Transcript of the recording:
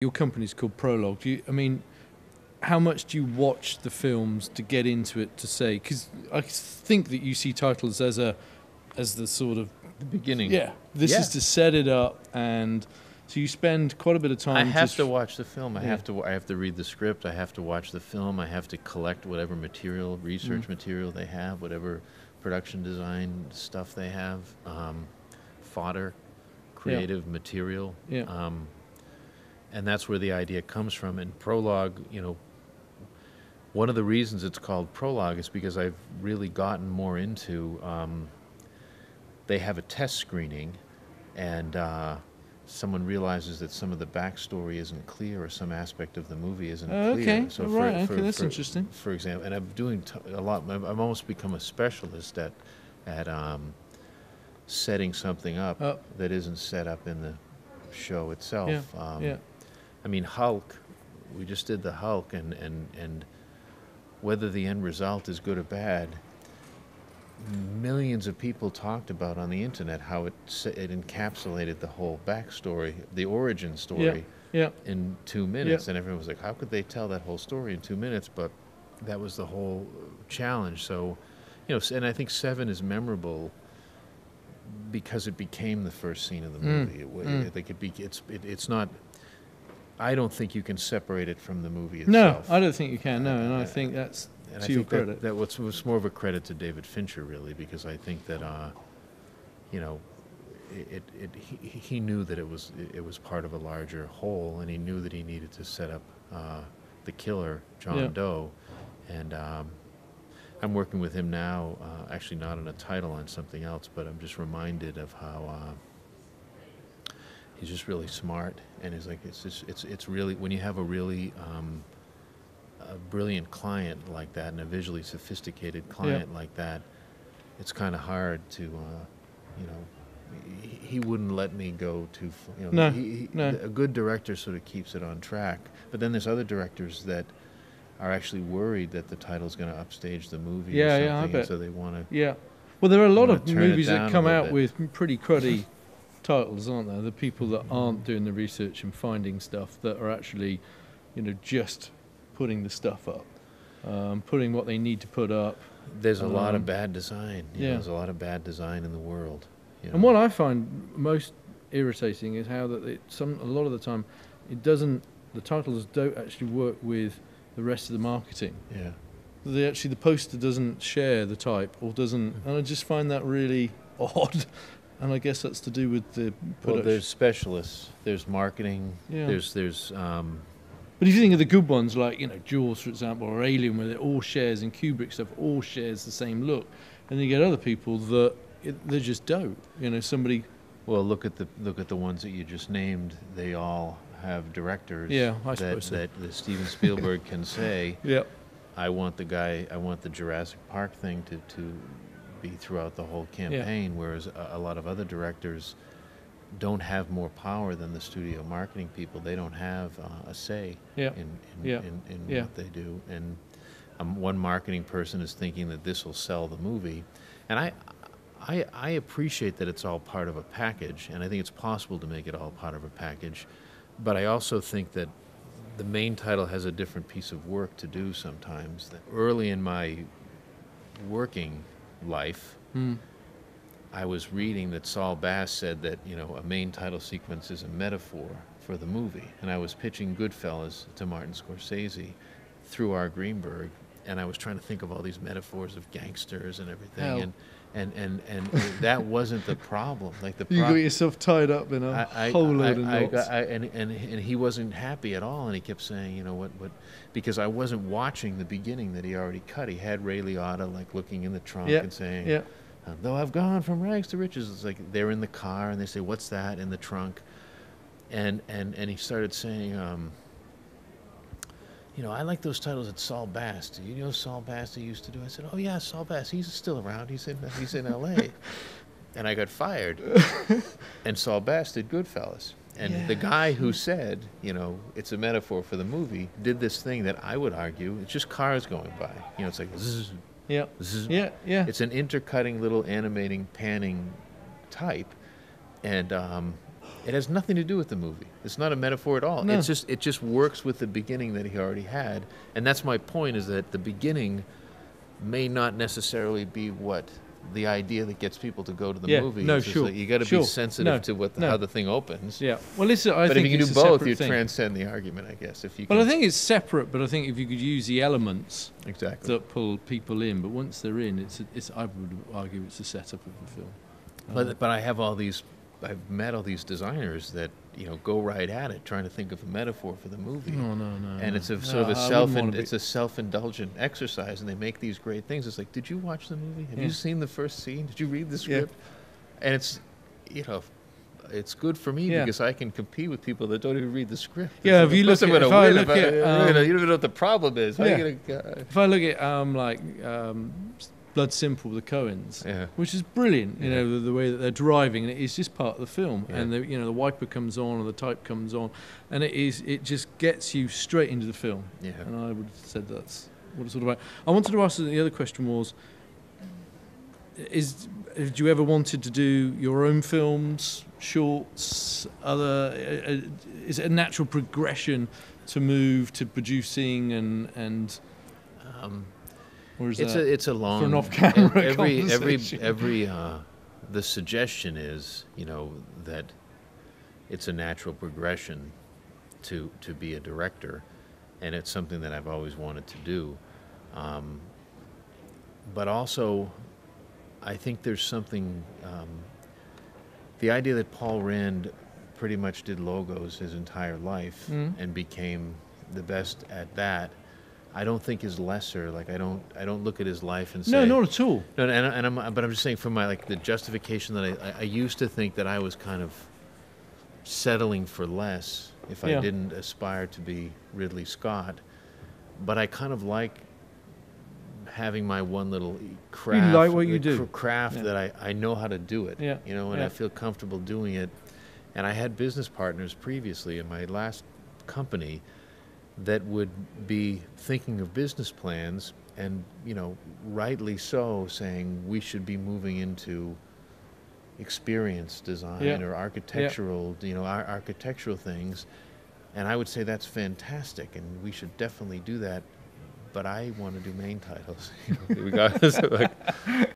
Your company's called Prologue. I mean, how much do you watch the films to get into it to say? Because I think that you see titles as the sort of the beginning. Yeah, this is to set it up, and so you spend quite a bit of time. I have to watch the film. I have to read the script. I have to watch the film. I have to collect whatever material, research material they have, whatever production design stuff they have, fodder, creative material. Yeah. And that's where the idea comes from. And Prologue, one of the reasons it's called Prologue is because I've really gotten more into, they have a test screening, and someone realizes that some of the backstory isn't clear, or some aspect of the movie isn't clear. Okay, So that's interesting. For example, and I'm doing a lot, I've almost become a specialist at setting something up that isn't set up in the show itself. I mean, Hulk, we just did the Hulk, and whether the end result is good or bad, millions of people talked about on the internet how it encapsulated the whole backstory, the origin story, in 2 minutes. And everyone was like, how could they tell that whole story in 2 minutes? But that was the whole challenge. So, and I think 7 is memorable because it became the first scene of the movie. It's not... I don't think you can separate it from the movie itself. No, I don't think you can. No, and I think that's to your credit. That was more of a credit to David Fincher, really, because I think that he knew that it was part of a larger whole, and he knew that he needed to set up the killer, John Doe, and I'm working with him now, actually not on a title, on something else, but I'm just reminded of how. He's just really smart, and it's really, when you have a really a brilliant client like that, and a visually sophisticated client like that, it's kind of hard to, he wouldn't let me go too far. No. A good director sort of keeps it on track, but then there's other directors that are actually worried that the title's going to upstage the movie or something, I bet. and so they want to. Yeah. Well, there are a lot of turn it movies down that a come little out bit. with pretty cruddy titles, aren't there? The people that aren't doing the research and finding stuff, that are actually, just putting the stuff up, putting what they need to put up. There's a lot of bad design. There's a lot of bad design in the world. And what I find most irritating is how that a lot of the time the titles don't actually work with the rest of the marketing. Yeah. The poster doesn't share the type, or doesn't, and I just find that really odd. And I guess that's to do with the production. Well, there's specialists, there's marketing, there's But if you think of the good ones, like, Jaws, for example, or Alien, where it all shares, and Kubrick stuff all shares the same look, and then you get other people that they just don't. Somebody. Well, look at the ones that you just named. They all have directors. Yeah, I suppose so. That Steven Spielberg can say. Yeah. I want the Jurassic Park thing to be throughout the whole campaign, whereas a lot of other directors don't have more power than the studio marketing people. They don't have a say in what they do. And one marketing person is thinking that this will sell the movie, and I appreciate that it's all part of a package, and I think it's possible to make it all part of a package, but I also think that the main title has a different piece of work to do sometimes. Early in my working life, I was reading that Saul Bass said that a main title sequence is a metaphor for the movie, and I was pitching Goodfellas to Martin Scorsese through R. Greenberg, and I was trying to think of all these metaphors of gangsters and everything, and that wasn't the problem. You got yourself tied up in a whole load of knots. And he wasn't happy at all, and he kept saying, what, because I wasn't watching the beginning that he already cut. He had Ray Liotta looking in the trunk and saying, though I've gone from rags to riches. It's like they're in the car and they say, what's that in the trunk? And he started saying, I like those titles that Saul Bass. Do you know Saul Bass he used to do? I said, oh yeah, Saul Bass. He's still around. He's in L.A. And I got fired. And Saul Bass did Goodfellas. And the guy who said, it's a metaphor for the movie, did this thing that I would argue, it's just cars going by. It's like, zzz, zzz. It's an intercutting little animating, panning type. And It has nothing to do with the movie. It's not a metaphor at all. No. It just works with the beginning that he already had. And that's my point, is that the beginning may not necessarily be what the idea that gets people to go to the movie. No, is. sure. Like you got to Sure. be sensitive No. to what No. how the thing opens. Yeah. Well, listen, I But think if you can it's do a both, separate you thing. transcend the argument, I guess. If you But can. I think it's separate. But I think if you could use the elements Exactly. that pull people in, but once they're in, I would argue it's a setup of the film. But I have I've met all these designers that go right at it, trying to think of a metaphor for the movie. No. And it's a No, sort of I wouldn't wanna be- it's a self-indulgent exercise, and they make these great things. It's like, did you watch the movie? Have you seen the first scene? Did you read the script? And it's, it's good for me because I can compete with people that don't even read the script. Yeah, if you look at, if I look at, you don't even know what the problem is. How are you gonna? if I look at Blood Simple, the Coens, which is brilliant, the way that they're driving, and it is just part of the film. Yeah. And the wiper comes on, or the type comes on, and it just gets you straight into the film. Yeah. And I would have said that's what it's all about. I wanted to ask, the other question was, have you ever wanted to do your own films, shorts, is it a natural progression to move to producing and or is it's a long for an off-camera conversation? The suggestion is that it's a natural progression to be a director, and it's something that I've always wanted to do, but also I think there's something, the idea that Paul Rand pretty much did logos his entire life and became the best at that, I don't think is lesser. Like I don't look at his life and say no, not at all. No, but I'm just saying from my the justification that I used to think that I was kind of settling for less if I didn't aspire to be Ridley Scott, but I kind of like having my one little craft. You like what you do. Craft that I know how to do it. And I feel comfortable doing it. And I had business partners previously in my last company that would be thinking of business plans and, rightly so, saying we should be moving into experience design or architectural, architectural things. And I would say that's fantastic, and we should definitely do that. But I want to do main titles, regardless of